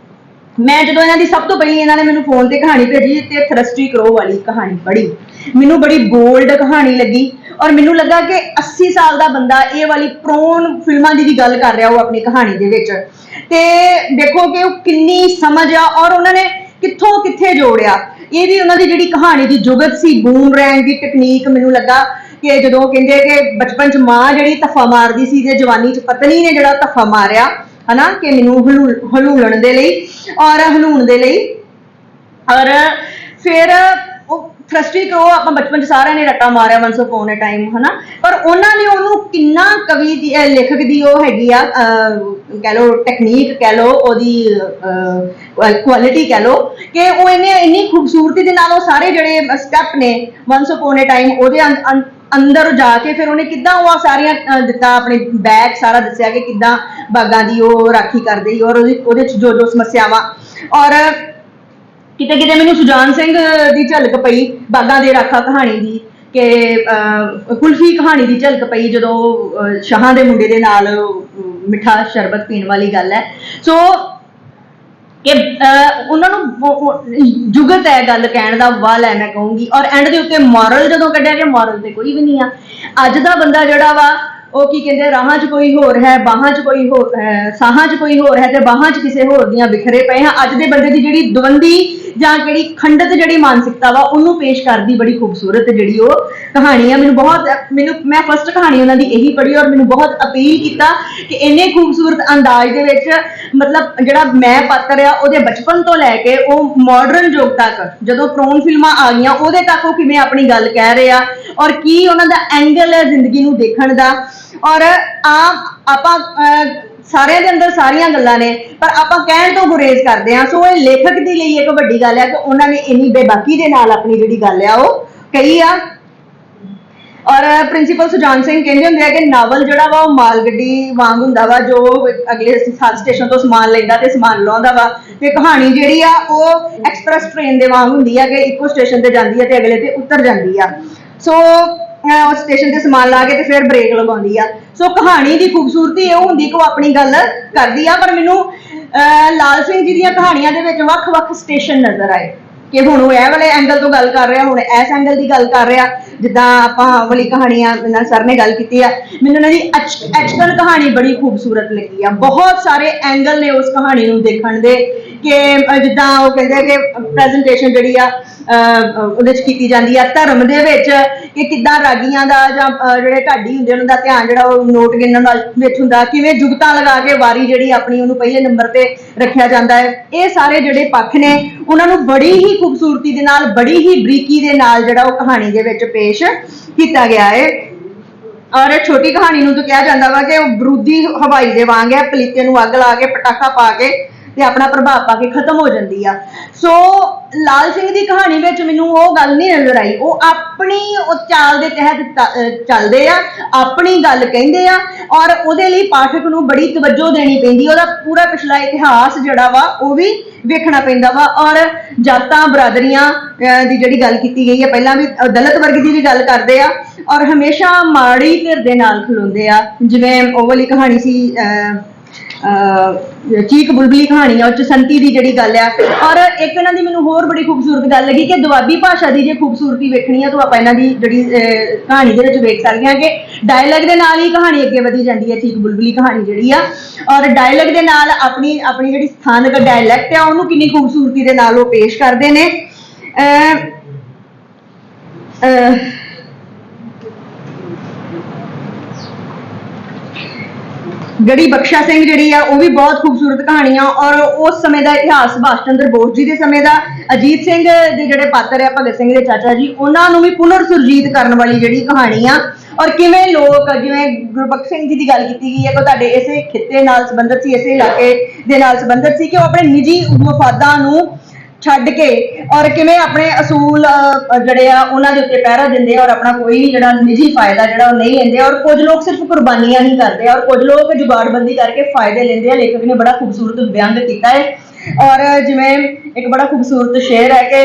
ਮੈਂ ਜਦੋਂ ਇਹਨਾਂ ਦੀ ਸਭ ਤੋਂ ਪਹਿਲੀ ਇਹਨਾਂ ਨੇ ਮੈਨੂੰ ਫੋਨ ਤੇ ਕਹਾਣੀ ਭੇਜੀ ਤੇ ਥਰਸਟੀ ਕਰੋ ਵਾਲੀ ਕਹਾਣੀ ਪੜ੍ਹੀ, ਮੈਨੂੰ ਬੜੀ ਬੋਲਡ ਕਹਾਣੀ ਲੱਗੀ। ਔਰ ਮੈਨੂੰ ਲੱਗਾ ਕਿ 80 ਸਾਲ ਦਾ ਬੰਦਾ ਇਹ ਵਾਲੀ ਪ੍ਰੋਨ ਫਿਲਮਾਂ ਦੀ ਵੀ ਗੱਲ ਕਰ ਰਿਹਾ ਉਹ ਆਪਣੀ ਕਹਾਣੀ ਦੇ ਵਿੱਚ। ਤੇ ਦੇਖੋ ਕਿ ਉਹ ਕਿੰਨੀ ਸਮਝ ਆ ਔਰ ਉਹਨਾਂ ਨੇ ਕਿੱਥੋਂ ਕਿੱਥੇ ਜੋੜਿਆ। ਇਹ ਵੀ ਉਹਨਾਂ ਦੀ ਜਿਹੜੀ ਕਹਾਣੀ ਦੀ ਜੁਗਤ ਸੀ, ਬੂਮਰੈਂਗ ਦੀ ਟੈਕਨੀਕ। ਮੈਨੂੰ ਲੱਗਾ ਕਿ ਜਦੋਂ ਕਹਿੰਦੇ ਕਿ ਬਚਪਨ 'ਚ ਮਾਂ ਜਿਹੜੀ ਧੱਫਾ ਮਾਰਦੀ ਸੀ ਤੇ ਜਵਾਨੀ 'ਚ ਪਤਨੀ ਨੇ ਜਿਹੜਾ ਧੱਫਾ ਮਾਰਿਆ ਹਨਾ ਕਿ ਮੈਨੂੰ ਹਲੂਣ ਦੇ ਲਈ ਔਰ ਹਲੂਣ ਦੇ ਲਈ। ਔਰ ਫਿਰ ਉਹ ਥਰਸਟੀ ਕਰੋ ਆਪਾਂ ਬਚਪਨ 'ਚ ਸਾਰਿਆਂ ਨੇ ਰੱਟਾ ਮਾਰਿਆ ਵਨਸ ਅਪੋਨ ਅ ਟਾਈਮ ਹਨਾ, ਪਰ ਉਹਨਾਂ ਨੇ ਉਹਨੂੰ ਕਿੰਨਾ ਕਵੀ ਦੀ ਲੇਖਕ ਦੀ ਉਹ ਹੈਗੀ ਆ ਕਹਿ ਲਓ ਟੈਕਨੀਕ, ਕਹਿ ਲਓ ਉਹਦੀ ਕੁਆਲਿਟੀ, ਕਹਿ ਲਓ ਕਿ ਉਹ ਇੰਨੀ ਖੂਬਸੂਰਤੀ ਦੇ ਨਾਲ ਉਹ ਸਾਰੇ ਜਿਹੜੇ ਸਟੈਪ ਨੇ ਵਨਸ ਅਪੋਨ ਅ ਟਾਈਮ ਉਹਦੇ ਅੰਦਰ ਜਾ ਕੇ ਫਿਰ ਉਹਨੇ ਕਿੱਦਾਂ ਉਹ ਸਾਰੀਆਂ ਦਿੱਤਾ, ਆਪਣੇ ਬੈਕ ਸਾਰਾ ਦੱਸਿਆ ਕਿ ਕਿੱਦਾਂ ਬਾਗਾਂ ਦੀ ਉਹ ਰਾਖੀ ਕਰਦੇ ਔਰ ਉਹਦੇ 'ਚ ਜੋ ਜੋ ਸਮੱਸਿਆਵਾਂ। ਔਰ ਕਿਤੇ ਕਿਤੇ ਮੈਨੂੰ ਸੁਜਾਨ ਸਿੰਘ ਦੀ ਝਲਕ ਪਈ ਬਾਗਾਂ ਦੇ ਰਾਖਾ ਕਹਾਣੀ ਦੀ, ਕਿ ਕੁਲਫੀ ਕਹਾਣੀ ਦੀ ਝਲਕ ਪਈ ਜਦੋਂ ਸ਼ਾਹਾਂ ਦੇ ਮੁੰਡੇ ਦੇ ਨਾਲ ਮਿੱਠਾ ਸ਼ਰਬਤ ਪੀਣ ਵਾਲੀ ਗੱਲ ਹੈ। ਸੋ ਕਿ ਉਹਨਾਂ ਨੂੰ ਜੁਗਤ ਹੈ ਗੱਲ ਕਹਿਣ ਦਾ, ਵੱਲ ਹੈ ਮੈਂ ਕਹੂੰਗੀ। ਔਰ ਐਂਡ ਦੇ ਉੱਤੇ ਮੋਰਲ ਜਦੋਂ ਕੱਢਿਆ ਕਿ ਮੋਰਲ ਤੇ ਕੋਈ ਵੀ ਨਹੀਂ ਆ। ਅੱਜ ਦਾ ਬੰਦਾ ਜਿਹੜਾ ਵਾ ਉਹ ਕੀ ਕਹਿੰਦੇ, ਰਾਹਾਂ 'ਚ ਕੋਈ ਹੋਰ ਹੈ, ਬਾਹਾਂ 'ਚ ਕੋਈ ਹੋਰ, ਸਾਹਾਂ 'ਚ ਕੋਈ ਹੋਰ ਹੈ ਤੇ ਬਾਹਾਂ 'ਚ ਕਿਸੇ ਹੋਰ ਦੀਆਂ ਬਿਖਰੇ ਪਏ ਹਾਂ। ਅੱਜ ਦੇ ਬੰਦੇ ਦੀ ਜਿਹੜੀ ਦਵੰਦੀ ਜਾਂ ਜਿਹੜੀ ਖੰਡਤ ਜਿਹੜੀ ਮਾਨਸਿਕਤਾ ਵਾ ਉਹਨੂੰ ਪੇਸ਼ ਕਰਦੀ ਬੜੀ ਖੂਬਸੂਰਤ ਜਿਹੜੀ ਉਹ ਕਹਾਣੀ ਆ। ਮੈਨੂੰ ਮੈਂ ਫਸਟ ਕਹਾਣੀ ਉਹਨਾਂ ਦੀ ਇਹੀ ਪੜ੍ਹੀ ਔਰ ਮੈਨੂੰ ਬਹੁਤ ਅਪੀਲ ਕੀਤਾ ਕਿ ਇੰਨੇ ਖੂਬਸੂਰਤ ਅੰਦਾਜ਼ ਦੇ ਵਿੱਚ ਮਤਲਬ ਜਿਹੜਾ ਮੈਂ ਪਾਤਰ ਆ ਉਹਦੇ ਬਚਪਨ ਤੋਂ ਲੈ ਕੇ ਉਹ ਮਾਡਰਨ ਯੁੱਗ ਤੱਕ, ਜਦੋਂ ਪ੍ਰੋਨ ਫਿਲਮਾਂ ਆ ਗਈਆਂ ਉਹਦੇ ਤੱਕ ਉਹ ਕਿਵੇਂ ਆਪਣੀ ਗੱਲ ਕਹਿ ਰਹੇ ਆ ਔਰ ਕੀ ਉਹਨਾਂ ਦਾ ਐਂਗਲ ਹੈ ਜ਼ਿੰਦਗੀ ਨੂੰ ਦੇਖਣ ਦਾ। ਔਰ ਆਪਾਂ ਸਾਰਿਆਂ ਦੇ ਅੰਦਰ ਸਾਰੀਆਂ ਗੱਲਾਂ ਨੇ ਪਰ ਆਪਾਂ ਕਹਿਣ ਤੋਂ ਗੁਰੇਜ਼ ਕਰਦੇ ਹਾਂ। ਸੋ ਇਹ ਲੇਖਕ ਦੇ ਲਈ ਇੱਕ ਵੱਡੀ ਗੱਲ ਹੈ ਕਿ ਉਹਨਾਂ ਨੇ ਇੰਨੀ ਬੇਬਾਕੀ ਦੇ ਨਾਲ ਆਪਣੀ ਜਿਹੜੀ ਗੱਲ ਆ ਉਹ ਕਹੀ ਆ। ਔਰ ਪ੍ਰਿੰਸੀਪਲ ਸੁਜਾਨ ਸਿੰਘ ਕਹਿੰਦੇ ਹੁੰਦੇ ਆ ਕਿ ਨਾਵਲ ਜਿਹੜਾ ਵਾ ਉਹ ਮਾਲ ਗੱਡੀ ਵਾਂਗ ਹੁੰਦਾ ਵਾ, ਜੋ ਅਗਲੇ ਸਟੇਸ਼ਨ ਤੋਂ ਸਮਾਨ ਲੈਂਦਾ ਤੇ ਸਮਾਨ ਲਾਉਂਦਾ ਵਾ, ਤੇ ਕਹਾਣੀ ਜਿਹੜੀ ਆ ਉਹ ਐਕਸਪ੍ਰੈਸ ਟ੍ਰੇਨ ਦੇ ਵਾਂਗ ਹੁੰਦੀ ਆ ਕਿ ਇੱਕੋ ਸਟੇਸ਼ਨ ਤੇ ਜਾਂਦੀ ਆ ਤੇ ਅਗਲੇ ਤੇ ਉਤਰ ਜਾਂਦੀ ਆ। ਸੋ ਉਸ ਸਟੇਸ਼ਨ ਤੇ ਸਮਾਨ ਲਾ ਕੇ ਤੇ ਫਿਰ ਬ੍ਰੇਕ ਲਗਾਉਂਦੀ ਆ। ਸੋ ਕਹਾਣੀ ਦੀ ਖੂਬਸੂਰਤੀ ਇਹ ਹੁੰਦੀ ਕਿ ਉਹ ਆਪਣੀ ਗੱਲ ਕਰਦੀ ਆ। ਪਰ ਮੈਨੂੰ ਲਾਲ ਸਿੰਘ ਜੀ ਦੀਆਂ ਕਹਾਣੀਆਂ ਦੇ ਵਿੱਚ ਵੱਖ-ਵੱਖ ਸਟੇਸ਼ਨ ਨਜ਼ਰ ਆਏ ਕਿ ਹੁਣ ਉਹ ਇਹ ਵਾਲੇ ਐਂਗਲ ਤੋਂ ਗੱਲ ਕਰ ਰਿਹਾ, ਹੁਣ ਇਸ ਐਂਗਲ ਦੀ ਗੱਲ ਕਰ ਰਿਹਾ। ਜਿੱਦਾਂ ਆਪਾਂ ਵਾਲੀ ਕਹਾਣੀਆਂ ਨਾਲ ਸਰ ਨੇ ਗੱਲ ਕੀਤੀ ਆ, ਮੈਨੂੰ ਉਹਨਾਂ ਦੀ ਐਚਕਨ ਕਹਾਣੀ ਬੜੀ ਖੂਬਸੂਰਤ ਲੱਗੀ ਆ। ਬਹੁਤ ਸਾਰੇ ਐਂਗਲ ਨੇ ਉਸ ਕਹਾਣੀ ਨੂੰ ਦੇਖਣ ਦੇ ਕਿ ਜਿੱਦਾਂ ਉਹ ਕਹਿੰਦੇ ਕਿ ਪ੍ਰੈਜੈਂਟੇਸ਼ਨ ਜਿਹੜੀ ਆ ਉਹਦੇ 'ਚ ਕੀਤੀ ਜਾਂਦੀ ਆ ਧਰਮ ਦੇ ਵਿੱਚ ਕਿ ਕਿੱਦਾਂ ਰਾਗੀਆਂ ਦਾ ਜਾਂ ਜਿਹੜੇ ਢਾਡੀ ਹੁੰਦੇ ਉਹਨਾਂ ਦਾ ਧਿਆਨ ਜਿਹੜਾ ਉਹ ਨੋਟ ਗਿਣਨ ਨਾਲ ਵਿੱਚ ਹੁੰਦਾ, ਕਿਵੇਂ ਜੁਗਤਾਂ ਲਗਾ ਕੇ ਵਾਰੀ ਜਿਹੜੀ ਆਪਣੀ ਉਹਨੂੰ ਪਹਿਲੇ ਨੰਬਰ ਤੇ ਰੱਖਿਆ ਜਾਂਦਾ ਹੈ। ਇਹ ਸਾਰੇ ਜਿਹੜੇ ਪੱਖ ਨੇ ਉਹਨਾਂ ਨੂੰ ਬੜੀ ਹੀ ਖੂਬਸੂਰਤੀ ਦੇ ਨਾਲ, ਬੜੀ ਹੀ ਬਰੀਕੀ ਦੇ ਨਾਲ ਜਿਹੜਾ ਉਹ ਕਹਾਣੀ ਦੇ ਵਿੱਚ ਪੇਸ਼ ਕੀਤਾ ਗਿਆ ਹੈ। ਔਰ ਛੋਟੀ ਕਹਾਣੀ ਨੂੰ ਤਾਂ ਕਿਹਾ ਜਾਂਦਾ ਵਾ ਕਿ ਉਹ ਬਰੂਦੀ ਹਵਾਈ ਦੇ ਵਾਂਗ ਹੈ, ਪਲੀਤੇ ਨੂੰ ਅੱਗ ਲਾ ਕੇ ਪਟਾਖਾ ਪਾ ਕੇ ਤੇ ਆਪਣਾ ਪ੍ਰਭਾਵ ਪਾ ਕੇ ਖਤਮ ਹੋ ਜਾਂਦੀ ਆ। ਸੋ ਲਾਲ ਸਿੰਘ ਦੀ ਕਹਾਣੀ ਵਿੱਚ ਮੈਨੂੰ ਉਹ ਗੱਲ ਨਹੀਂ ਨਜ਼ਰ ਆਈ। ਉਹ ਆਪਣੀ ਉਹ ਚਾਲ ਦੇ ਤਹਿਤ ਚੱਲਦੇ ਆ, ਆਪਣੀ ਗੱਲ ਕਹਿੰਦੇ ਆ ਔਰ ਉਹਦੇ ਲਈ ਪਾਠਕ ਨੂੰ ਬੜੀ ਤਵੱਜੋ ਦੇਣੀ ਪੈਂਦੀ। ਉਹਦਾ ਪੂਰਾ ਪਿਛਲਾ ਇਤਿਹਾਸ ਜਿਹੜਾ ਵਾ ਉਹ ਵੀ ਵੇਖਣਾ ਪੈਂਦਾ ਵਾ। ਔਰ ਜਾਤਾਂ ਬਰਾਦਰੀਆਂ ਦੀ ਜਿਹੜੀ ਗੱਲ ਕੀਤੀ ਗਈ ਹੈ, ਪਹਿਲਾਂ ਵੀ ਦਲਿਤ ਵਰਗ ਦੀ ਵੀ ਗੱਲ ਕਰਦੇ ਆ ਔਰ ਹਮੇਸ਼ਾ ਮਾੜੀ ਧਿਰ ਦੇ ਨਾਲ ਖਲੋਂਦੇ ਆ। ਜਿਵੇਂ ਉਹ ਵਾਲੀ ਕਹਾਣੀ ਸੀ ਚੀਕ ਬੁਲਬੁਲੀ ਕਹਾਣੀ ਆ, ਉਹ 'ਚ ਸੰਤੀ ਦੀ ਜਿਹੜੀ ਗੱਲ ਆ। ਔਰ ਇੱਕ ਇਹਨਾਂ ਦੀ ਮੈਨੂੰ ਹੋਰ ਬੜੀ ਖੂਬਸੂਰਤ ਗੱਲ ਲੱਗੀ ਕਿ ਦੁਆਬੀ ਭਾਸ਼ਾ ਦੀ ਜੇ ਖੂਬਸੂਰਤੀ ਵੇਖਣੀ ਆ ਤਾਂ ਆਪਾਂ ਇਹਨਾਂ ਦੀ ਜਿਹੜੀ ਕਹਾਣੀ ਦੇ ਵਿੱਚ ਵੇਖ ਸਕਦੇ ਹਾਂ ਕਿ ਡਾਇਲੌਗ ਦੇ ਨਾਲ ਹੀ ਕਹਾਣੀ ਅੱਗੇ ਵਧੀ ਜਾਂਦੀ ਹੈ। ਚੀਕ ਬੁਲਬੁਲੀ ਕਹਾਣੀ ਜਿਹੜੀ ਆ ਔਰ ਡਾਇਲੌਗ ਦੇ ਨਾਲ ਆਪਣੀ ਜਿਹੜੀ ਸਥਾਨਕ ਡਾਇਲੈਕਟ ਆ ਉਹਨੂੰ ਕਿੰਨੀ ਖੂਬਸੂਰਤੀ ਦੇ ਨਾਲ ਉਹ ਪੇਸ਼ ਕਰਦੇ ਨੇ। ਗੜੀ ਬਖਸ਼ਾ ਸਿੰਘ ਜਿਹੜੀ ਆ ਉਹ ਵੀ ਬਹੁਤ ਖੂਬਸੂਰਤ ਕਹਾਣੀ ਆ ਔਰ ਉਸ ਸਮੇਂ ਦਾ ਇਤਿਹਾਸ ਸੁਭਾਸ਼ ਚੰਦਰ ਬੋਸ ਜੀ ਦੇ ਸਮੇਂ ਦਾ, ਅਜੀਤ ਸਿੰਘ ਦੇ ਜਿਹੜੇ ਪਾਤਰ ਆ ਭਗਤ ਸਿੰਘ ਦੇ ਚਾਚਾ ਜੀ, ਉਹਨਾਂ ਨੂੰ ਵੀ ਪੁਨਰ ਸੁਰਜੀਤ ਕਰਨ ਵਾਲੀ ਜਿਹੜੀ ਕਹਾਣੀ ਆ। ਔਰ ਕਿਵੇਂ ਲੋਕ, ਜਿਵੇਂ ਗੁਰਬਖਸ਼ ਸਿੰਘ ਜੀ ਦੀ ਗੱਲ ਕੀਤੀ ਗਈ ਹੈ ਕਿ ਉਹ ਤੁਹਾਡੇ ਇਸੇ ਖਿੱਤੇ ਨਾਲ ਸੰਬੰਧਿਤ ਸੀ, ਇਸੇ ਇਲਾਕੇ ਦੇ ਨਾਲ ਸੰਬੰਧਿਤ ਸੀ ਕਿ ਉਹ ਆਪਣੇ ਨਿੱਜੀ ਮਫਾਦਾਂ ਨੂੰ ਛੱਡ ਕੇ ਔਰ ਕਿਵੇਂ ਆਪਣੇ ਅਸੂਲ ਜਿਹੜੇ ਆ ਉਹਨਾਂ ਦੇ ਉੱਤੇ ਪਹਿਰਾ ਦਿੰਦੇ ਆ ਔਰ ਆਪਣਾ ਕੋਈ ਜਿਹੜਾ ਨਿੱਜੀ ਫਾਇਦਾ ਜਿਹੜਾ ਉਹ ਨਹੀਂ ਲੈਂਦੇ। ਔਰ ਕੁਝ ਲੋਕ ਸਿਰਫ ਕੁਰਬਾਨੀਆਂ ਹੀ ਕਰਦੇ ਆ ਔਰ ਕੁਝ ਲੋਕ ਜੁਗਾੜਬੰਦੀ ਕਰਕੇ ਫਾਇਦੇ ਲੈਂਦੇ ਆ। ਲੇਖਕ ਨੇ ਬੜਾ ਖੂਬਸੂਰਤ ਬਿਆਨ ਕੀਤਾ ਹੈ। ਔਰ ਜਿਵੇਂ ਇੱਕ ਬੜਾ ਖੂਬਸੂਰਤ ਸ਼ੇਰ ਹੈ ਕਿ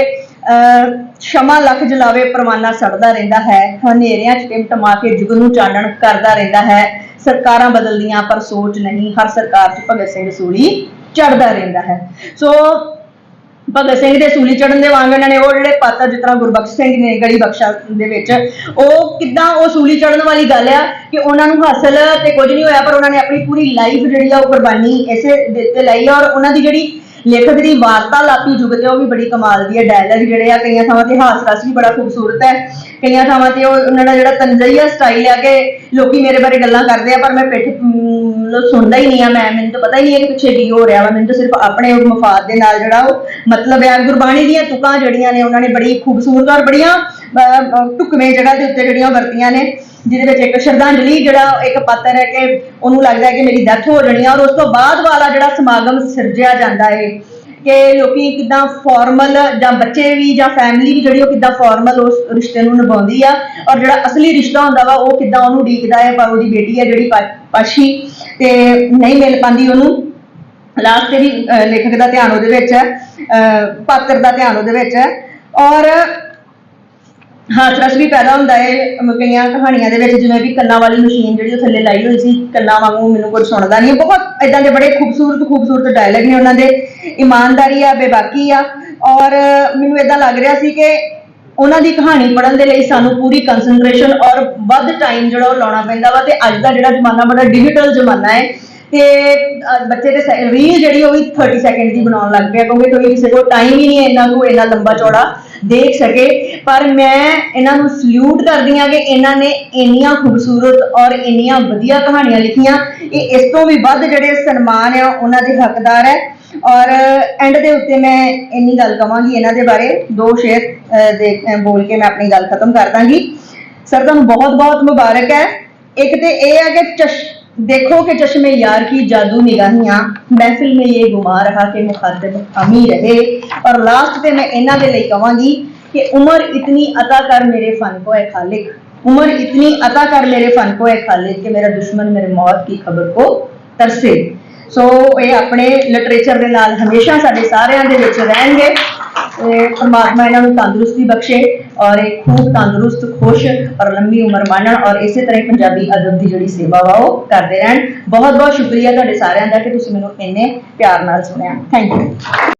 ਸ਼ਮਾ ਲੱਖ ਜਲਾਵੇ ਪਰਵਾਨਾ ਸੜਦਾ ਰਹਿੰਦਾ ਹੈ, ਹਨੇਰਿਆਂ 'ਚ ਟਿਮਟਮਾ ਕੇ ਜੁਗ ਨੂੰ ਚਾਨਣ ਕਰਦਾ ਰਹਿੰਦਾ ਹੈ, ਸਰਕਾਰਾਂ ਬਦਲਦੀਆਂ ਪਰ ਸੋਚ ਨਹੀਂ, ਹਰ ਸਰਕਾਰ 'ਚ ਭਗਤ ਸਿੰਘ ਸੂਲੀ ਚੜਦਾ ਰਹਿੰਦਾ ਹੈ। ਸੋ ਭਗਤ ਸਿੰਘ ਦੇ ਸੂਲੀ ਚੜਨ ਦੇ ਵਾਂਗ ਇਹਨਾਂ ਨੇ ਉਹ ਜਿਹੜੇ ਪਾਤਰ ਜਿਸ ਤਰ੍ਹਾਂ ਗੁਰਬਖਸ਼ ਸਿੰਘ ਨੇ ਗੜੀ ਬਖਸ਼ਾ ਦੇ ਵਿੱਚ ਉਹ ਕਿੱਦਾਂ ਉਹ ਸੂਲੀ ਚੜਨ ਵਾਲੀ ਗੱਲ ਆ ਕਿ ਉਹਨਾਂ ਨੂੰ ਹਾਸਲ ਤੇ ਕੁਝ ਨਹੀਂ ਹੋਇਆ ਪਰ ਉਹਨਾਂ ਨੇ ਆਪਣੀ ਪੂਰੀ ਲਾਈਫ ਜਿਹੜੀ ਆ ਉਹ ਕੁਰਬਾਨੀ ਇਸੇ ਦੇ ਉੱਤੇ ਲਾਈ। ਔਰ ਉਹਨਾਂ ਦੀ ਜਿਹੜੀ ਲੇਖਕ ਦੀ ਵਾਰਤਾਲਾਪੀ ਜੁਗਤ ਹੈ ਉਹ ਵੀ ਬੜੀ ਕਮਾਲ ਦੀ ਹੈ। ਡਾਇਲੌਗ ਜਿਹੜੇ ਆ ਕਈਆਂ ਥਾਵਾਂ ਤੇ ਹਾਸ ਰਸ ਵੀ ਬੜਾ ਖੂਬਸੂਰਤ ਹੈ, ਕਈਆਂ ਥਾਵਾਂ ਤੇ ਉਹ ਉਹਨਾਂ ਦਾ ਜਿਹੜਾ ਤਨਜ਼ਈਆ ਸਟਾਈਲ ਆ ਕਿ ਲੋਕੀ ਮੇਰੇ ਬਾਰੇ ਗੱਲਾਂ ਕਰਦੇ ਆ ਪਰ ਮੈਂ ਪਿੱਠ ਸੁਣਦਾ ਹੀ ਨਹੀਂ ਆ, ਮੈਨੂੰ ਤਾਂ ਪਤਾ ਹੀ ਨਹੀਂ ਹੈ ਕਿ ਪਿੱਛੇ ਕੀ ਹੋ ਰਿਹਾ ਵਾ, ਮੈਨੂੰ ਤਾਂ ਸਿਰਫ ਆਪਣੇ ਮਫਾਦ ਦੇ ਨਾਲ ਜਿਹੜਾ ਉਹ ਮਤਲਬ ਹੈ। ਗੁਰਬਾਣੀ ਦੀਆਂ ਤੁਕਾਂ ਜਿਹੜੀਆਂ ਨੇ ਉਹਨਾਂ ਨੇ ਬੜੀ ਖੂਬਸੂਰਤ ਔਰ ਬੜੀਆਂ ਢੁਕਵੇਂ ਜਗ੍ਹਾ ਦੇ ਉੱਤੇ ਜਿਹੜੀਆਂ ਵਰਤੀਆਂ ਨੇ, ਜਿਹਦੇ ਵਿੱਚ ਇੱਕ ਸ਼ਰਧਾਂਜਲੀ ਜਿਹੜਾ ਇੱਕ ਪਾਤਰ ਹੈ ਕਿ ਉਹਨੂੰ ਲੱਗਦਾ ਹੈ ਕਿ ਮੇਰੀ ਡੈਥ ਹੋ ਜਾਣੀ ਆ ਔਰ ਉਸ ਤੋਂ ਬਾਅਦ ਵਾਲਾ ਜਿਹੜਾ ਸਮਾਗਮ ਸਿਰਜਿਆ ਜਾਂਦਾ ਹੈ ਕਿ ਲੋਕੀ ਕਿੱਦਾਂ ਫਾਰਮਲ ਜਾਂ ਬੱਚੇ ਵੀ ਜਾਂ ਫੈਮਿਲੀ ਵੀ ਜਿਹੜੀ ਉਹ ਕਿੱਦਾਂ ਫਾਰਮਲ ਉਸ ਰਿਸ਼ਤੇ ਨੂੰ ਨਿਭਾਉਂਦੀ ਆ ਔਰ ਜਿਹੜਾ ਅਸਲੀ ਰਿਸ਼ਤਾ ਹੁੰਦਾ ਵਾ ਉਹ ਕਿੱਦਾਂ ਉਹਨੂੰ ਉਡੀਕਦਾ ਹੈ ਪਰ ਉਹਦੀ ਬੇਟੀ ਹੈ ਜਿਹੜੀ ਪਾਸ਼ੀ ਤੇ ਨਹੀਂ ਮਿਲ ਪਾਉਂਦੀ ਉਹਨੂੰ। ਲਾਸਟ ਤੇ ਵੀ ਲੇਖਕ ਦਾ ਧਿਆਨ ਉਹਦੇ ਵਿੱਚ ਹੈ, ਪਾਤਰ ਦਾ ਧਿਆਨ ਉਹਦੇ ਵਿੱਚ ਹੈ ਔਰ ਹਾਸ ਰਸ ਵੀ ਪੈਦਾ ਹੁੰਦਾ ਹੈ ਕਈਆਂ ਕਹਾਣੀਆਂ ਦੇ ਵਿੱਚ। ਜਿਵੇਂ ਵੀ ਕੰਨਾਂ ਵਾਲੀ ਮਸ਼ੀਨ ਜਿਹੜੀ ਉਹ ਥੱਲੇ ਲਾਈ ਹੋਈ ਸੀ, ਕੰਨਾਂ ਵਾਂਗੂ ਮੈਨੂੰ ਕੁਝ ਸੁਣਦਾ ਨਹੀਂ, ਬਹੁਤ ਏਦਾਂ ਦੇ ਬੜੇ ਖੂਬਸੂਰਤ ਡਾਇਲੌਗ ਨੇ ਉਹਨਾਂ ਦੇ। ਇਮਾਨਦਾਰੀ ਆ, ਬੇਬਾਕੀ ਆ ਔਰ ਮੈਨੂੰ ਏਦਾਂ ਲੱਗ ਰਿਹਾ ਸੀ ਕਿ ਉਹਨਾਂ ਦੀ ਕਹਾਣੀ ਪੜ੍ਹਨ ਦੇ ਲਈ ਸਾਨੂੰ ਪੂਰੀ ਕੰਸੈਂਟਰੇਸ਼ਨ ਔਰ ਵੱਧ ਟਾਈਮ ਜਿਹੜਾ ਉਹ ਲਾਉਣਾ ਪੈਂਦਾ ਵਾ। ਤੇ ਅੱਜ ਦਾ ਜਿਹੜਾ ਜ਼ਮਾਨਾ ਬੜਾ ਡਿਜੀਟਲ ਜ਼ਮਾਨਾ ਹੈ ਤੇ ਬੱਚੇ ਤੇ ਰੀਲ ਜਿਹੜੀ ਉਹ ਵੀ 30 ਸੈਕਿੰਡ ਦੀ ਬਣਾਉਣ ਲੱਗ ਪਿਆ, ਕਿਉਂਕਿ ਕੋਈ ਕਿਸੇ ਕੋਲ ਟਾਈਮ ਹੀ ਨਹੀਂ ਹੈ ਇਹਨਾਂ ਨੂੰ ਇੰਨਾ ਲੰਬਾ ਚੌੜਾ ਦੇਖ ਸਕੇ। ਪਰ ਮੈਂ ਇਹਨਾਂ ਨੂੰ ਸਲੂਟ ਕਰਦੀ ਹਾਂ ਕਿ ਇਹਨਾਂ ਨੇ ਇੰਨੀਆਂ ਖੂਬਸੂਰਤ ਔਰ ਇੰਨੀਆਂ ਵਧੀਆ ਕਹਾਣੀਆਂ ਲਿਖੀਆਂ। ਇਹ ਇਸ ਤੋਂ ਵੀ ਵੱਧ ਜਿਹੜੇ ਸਨਮਾਨ ਆ ਉਹਨਾਂ ਦੇ ਹੱਕਦਾਰ ਹੈ। ਔਰ ਐਂਡ ਦੇ ਉੱਤੇ ਮੈਂ ਇੰਨੀ ਗੱਲ ਕਵਾਂਗੀ ਇਹਨਾਂ ਦੇ ਬਾਰੇ, 2 ਸ਼ੇਰ ਦੇ ਬੋਲ ਕੇ मैं अपनी गल खत्म कर दांगी। सर तुहानू बहुत बहुत मुबारक है। एक तो यह है कि देखो कि चश्मे यार की जादू निगाहियां, महफिल में ये गुमा रहा कि मुखातिब अमी रहे। और लास्ट पे मैं इन्हां दे लई कहांगी कि उम्र इतनी अता कर मेरे फन को है खालिक, उम्र इतनी अता कर मेरे फन को है खालिक कि मेरा दुश्मन मेरे मौत की खबर को तरसे। सो ये अपने लिटरेचर के नाल हमेशा साडे सारियां दे विच रहणगे। परमात्मा इन्हां नूं तंदुरुस्ती बख्शे और एक खूब तंदुरुस्त खुश और लंबी उम्र मानण और इसे तरह पंजाबी अदब की जिहड़ी सेवा वा ओह करदे रहण। बहुत बहुत शुक्रिया तुहाडे सारियां दा कि तुसीं मैनूं इन्ने प्यार नाल सुणिया। Thank you.